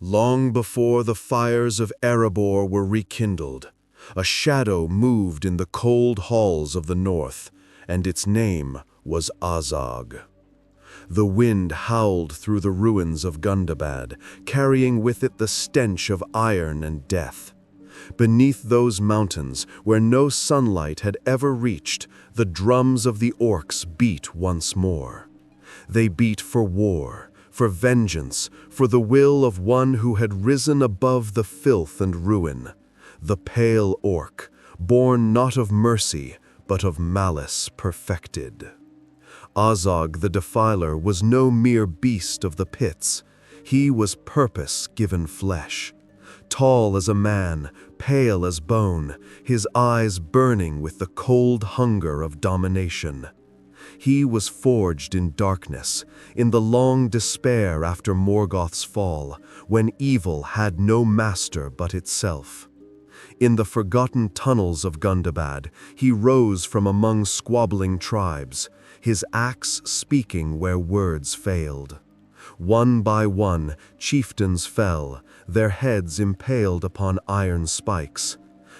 Long before the fires of Erebor were rekindled, a shadow moved in the cold halls of the north, and its name was Azog. The wind howled through the ruins of Gundabad, carrying with it the stench of iron and death. Beneath those mountains, where no sunlight had ever reached, the drums of the orcs beat once more. They beat for war, for vengeance, for the will of one who had risen above the filth and ruin, the Pale Orc, born not of mercy, but of malice perfected. Azog the Defiler was no mere beast of the pits. He was purpose given flesh. Tall as a man, pale as bone, his eyes burning with the cold hunger of domination. He was forged in darkness, in the long despair after Morgoth's fall, when evil had no master but itself. In the forgotten tunnels of Gundabad, he rose from among squabbling tribes, his axe speaking where words failed. One by one, chieftains fell, their heads impaled upon iron spikes.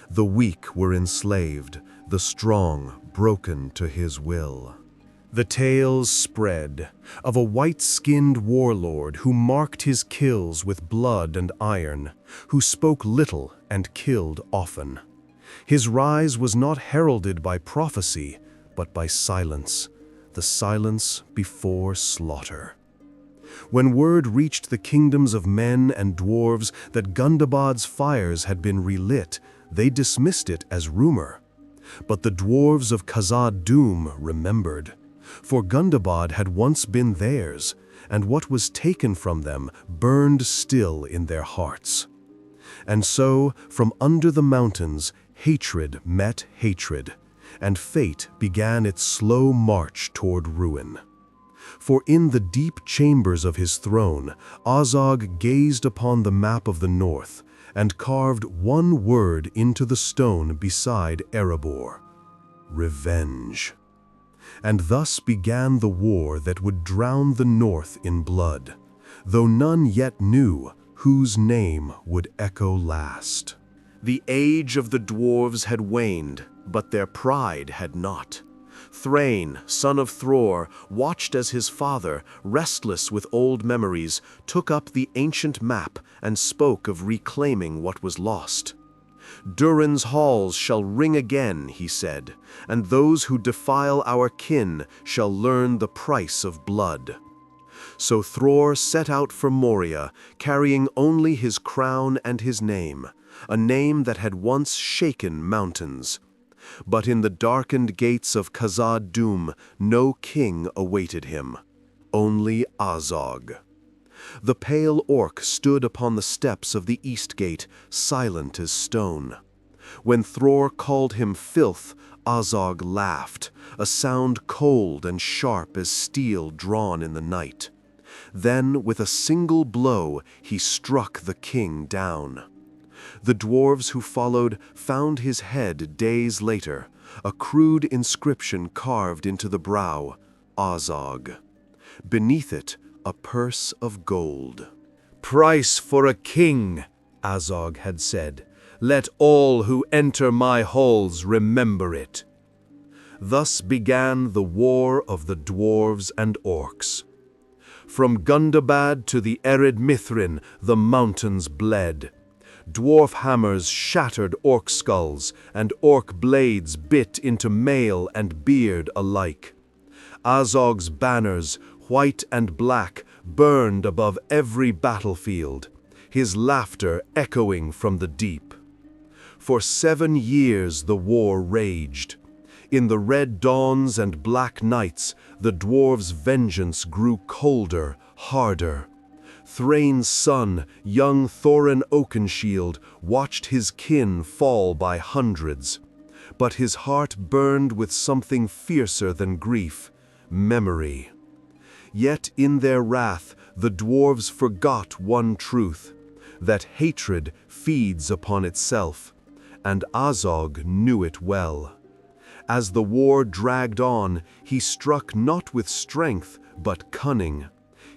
The weak were enslaved, the strong broken to his will. The tales spread of a white-skinned warlord who marked his kills with blood and iron, who spoke little and killed often. His rise was not heralded by prophecy, but by silence, the silence before slaughter. When word reached the kingdoms of men and dwarves that Gundabad's fires had been relit, they dismissed it as rumor. But the dwarves of Khazad-dûm remembered. For Gundabad had once been theirs, and what was taken from them burned still in their hearts. And so, from under the mountains, hatred met hatred, and fate began its slow march toward ruin. For in the deep chambers of his throne, Azog gazed upon the map of the north, and carved one word into the stone beside Erebor: revenge. And thus began the war that would drown the north in blood, though none yet knew whose name would echo last. The age of the dwarves had waned, but their pride had not. Thrain, son of Thrór, watched as his father, restless with old memories, took up the ancient map and spoke of reclaiming what was lost. Durin's halls shall ring again, he said, and those who defile our kin shall learn the price of blood. So Thrór set out for Moria, carrying only his crown and his name, a name that had once shaken mountains. But in the darkened gates of Khazad-dûm, no king awaited him, only Azog. The Pale Orc stood upon the steps of the east gate, silent as stone. When Thrór called him filth, Azog laughed, a sound cold and sharp as steel drawn in the night. Then, with a single blow, he struck the king down. The dwarves who followed found his head days later, a crude inscription carved into the brow, Azog. Beneath it, a purse of gold. "Price for a king," Azog had said. "Let all who enter my halls remember it." Thus began the war of the Dwarves and Orcs. From Gundabad to the arid Mithrin, the mountains bled. Dwarf hammers shattered orc skulls, and orc blades bit into mail and beard alike. Azog's banners, white and black, burned above every battlefield, his laughter echoing from the deep. For 7 years the war raged. In the red dawns and black nights, the dwarves' vengeance grew colder, harder. Thrain's son, young Thorin Oakenshield, watched his kin fall by hundreds. But his heart burned with something fiercer than grief, memory. Yet in their wrath, the dwarves forgot one truth, that hatred feeds upon itself, and Azog knew it well. As the war dragged on, he struck not with strength, but cunning.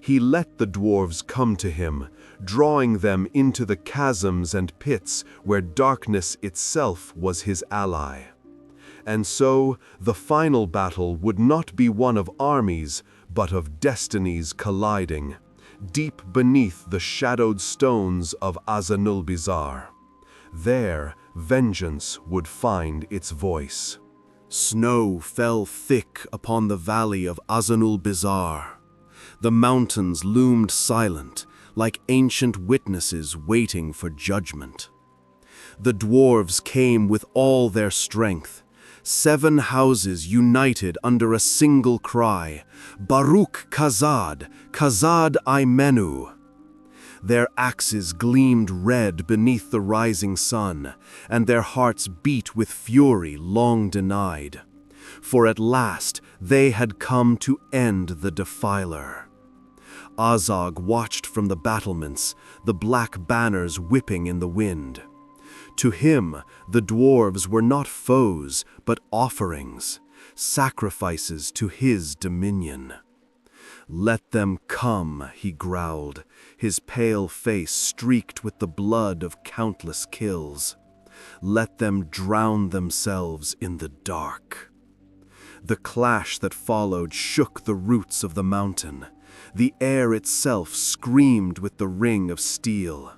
He let the dwarves come to him, drawing them into the chasms and pits where darkness itself was his ally. And so, the final battle would not be one of armies, but of destinies colliding, deep beneath the shadowed stones of Azanulbizar. There, vengeance would find its voice. Snow fell thick upon the valley of Azanulbizar. The mountains loomed silent, like ancient witnesses waiting for judgment. The dwarves came with all their strength, 7 houses united under a single cry, Baruch Kazad, Kazad Imenu. Their axes gleamed red beneath the rising sun, and their hearts beat with fury long denied. For at last they had come to end the Defiler. Azog watched from the battlements, the black banners whipping in the wind. To him, the dwarves were not foes, but offerings, sacrifices to his dominion. "Let them come," he growled, his pale face streaked with the blood of countless kills. "Let them drown themselves in the dark." The clash that followed shook the roots of the mountain. The air itself screamed with the ring of steel.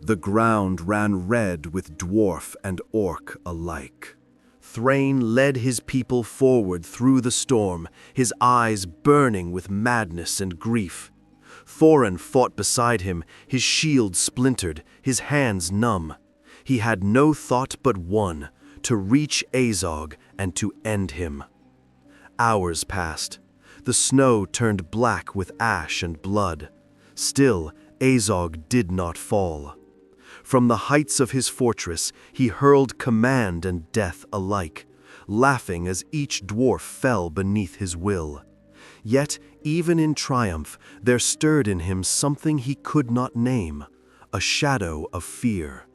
The ground ran red with dwarf and orc alike. Thrain led his people forward through the storm, his eyes burning with madness and grief. Thorin fought beside him, his shield splintered, his hands numb. He had no thought but one, to reach Azog and to end him. Hours passed. The snow turned black with ash and blood. Still, Azog did not fall. From the heights of his fortress, he hurled command and death alike, laughing as each dwarf fell beneath his will. Yet, even in triumph, there stirred in him something he could not name, a shadow of fear.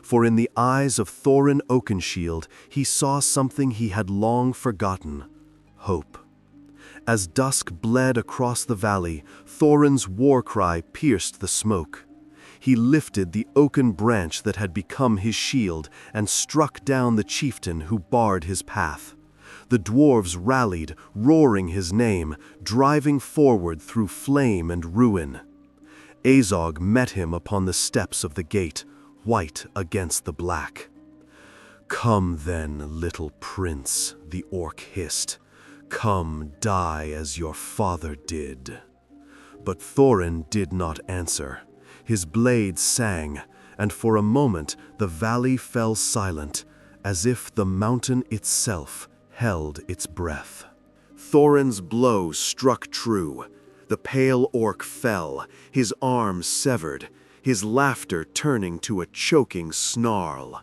For in the eyes of Thorin Oakenshield, he saw something he had long forgotten: hope. As dusk bled across the valley, Thorin's war cry pierced the smoke. He lifted the oaken branch that had become his shield and struck down the chieftain who barred his path. The dwarves rallied, roaring his name, driving forward through flame and ruin. Azog met him upon the steps of the gate, white against the black. "Come then, little prince," the orc hissed. "Come, die as your father did." But Thorin did not answer. His blade sang, and for a moment the valley fell silent, as if the mountain itself held its breath. Thorin's blow struck true. The Pale Orc fell, his arms severed, his laughter turning to a choking snarl.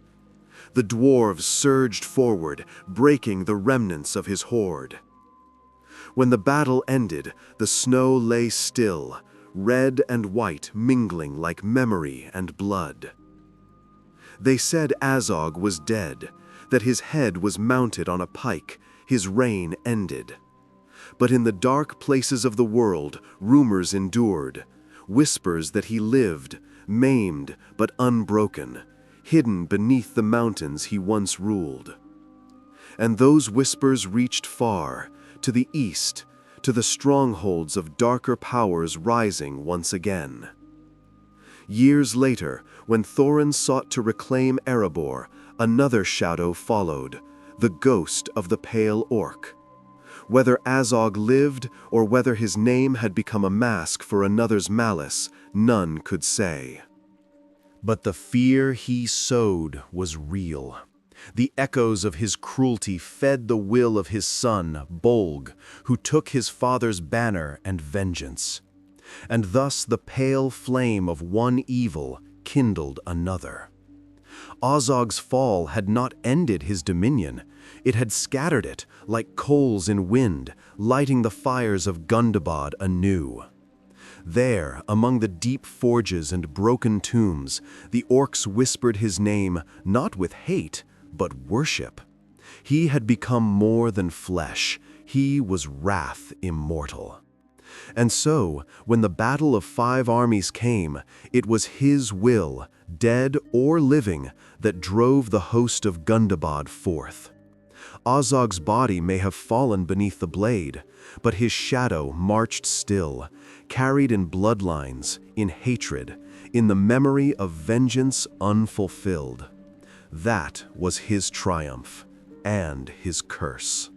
The dwarves surged forward, breaking the remnants of his horde. When the battle ended, the snow lay still, red and white mingling like memory and blood. They said Azog was dead, that his head was mounted on a pike, his reign ended. But in the dark places of the world, rumors endured, whispers that he lived, maimed but unbroken, hidden beneath the mountains he once ruled. And those whispers reached far, to the east, to the strongholds of darker powers rising once again. Years later, when Thorin sought to reclaim Erebor, another shadow followed, the ghost of the Pale Orc. Whether Azog lived or whether his name had become a mask for another's malice, none could say. But the fear he sowed was real. The echoes of his cruelty fed the will of his son, Bolg, who took his father's banner and vengeance. And thus the pale flame of one evil kindled another. Azog's fall had not ended his dominion. It had scattered it, like coals in wind, lighting the fires of Gundabad anew. There, among the deep forges and broken tombs, the orcs whispered his name not with hate, but worship. He had become more than flesh. He was wrath immortal. And so, when the battle of 5 armies came, it was his will, dead or living, that drove the host of Gundabad forth. Azog's body may have fallen beneath the blade, but his shadow marched still, carried in bloodlines, in hatred, in the memory of vengeance unfulfilled. That was his triumph, and his curse.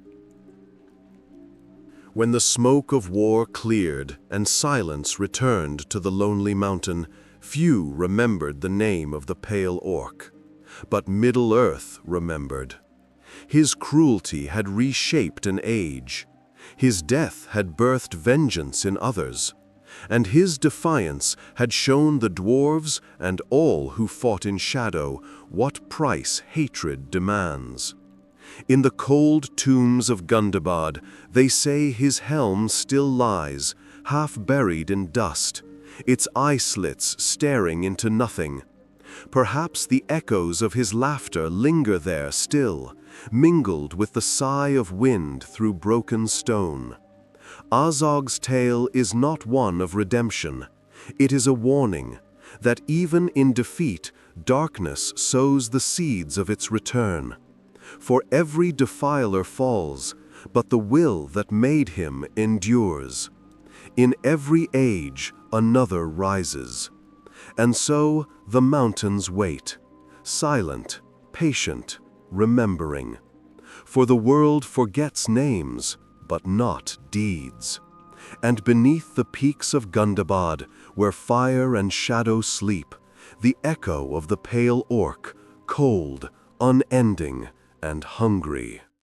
When the smoke of war cleared and silence returned to the lonely mountain, few remembered the name of the Pale Orc. But Middle-earth remembered. His cruelty had reshaped an age. His death had birthed vengeance in others. And his defiance had shown the dwarves and all who fought in shadow what price hatred demands. In the cold tombs of Gundabad, they say his helm still lies, half buried in dust, its eye slits staring into nothing. Perhaps the echoes of his laughter linger there still, mingled with the sigh of wind through broken stone. Azog's tale is not one of redemption. It is a warning that even in defeat, darkness sows the seeds of its return. For every defiler falls, but the will that made him endures. In every age, another rises. And so the mountains wait, silent, patient, remembering. For the world forgets names, but not deeds. And beneath the peaks of Gundabad, where fire and shadow sleep, the echo of the Pale Orc, cold, unending, and hungry.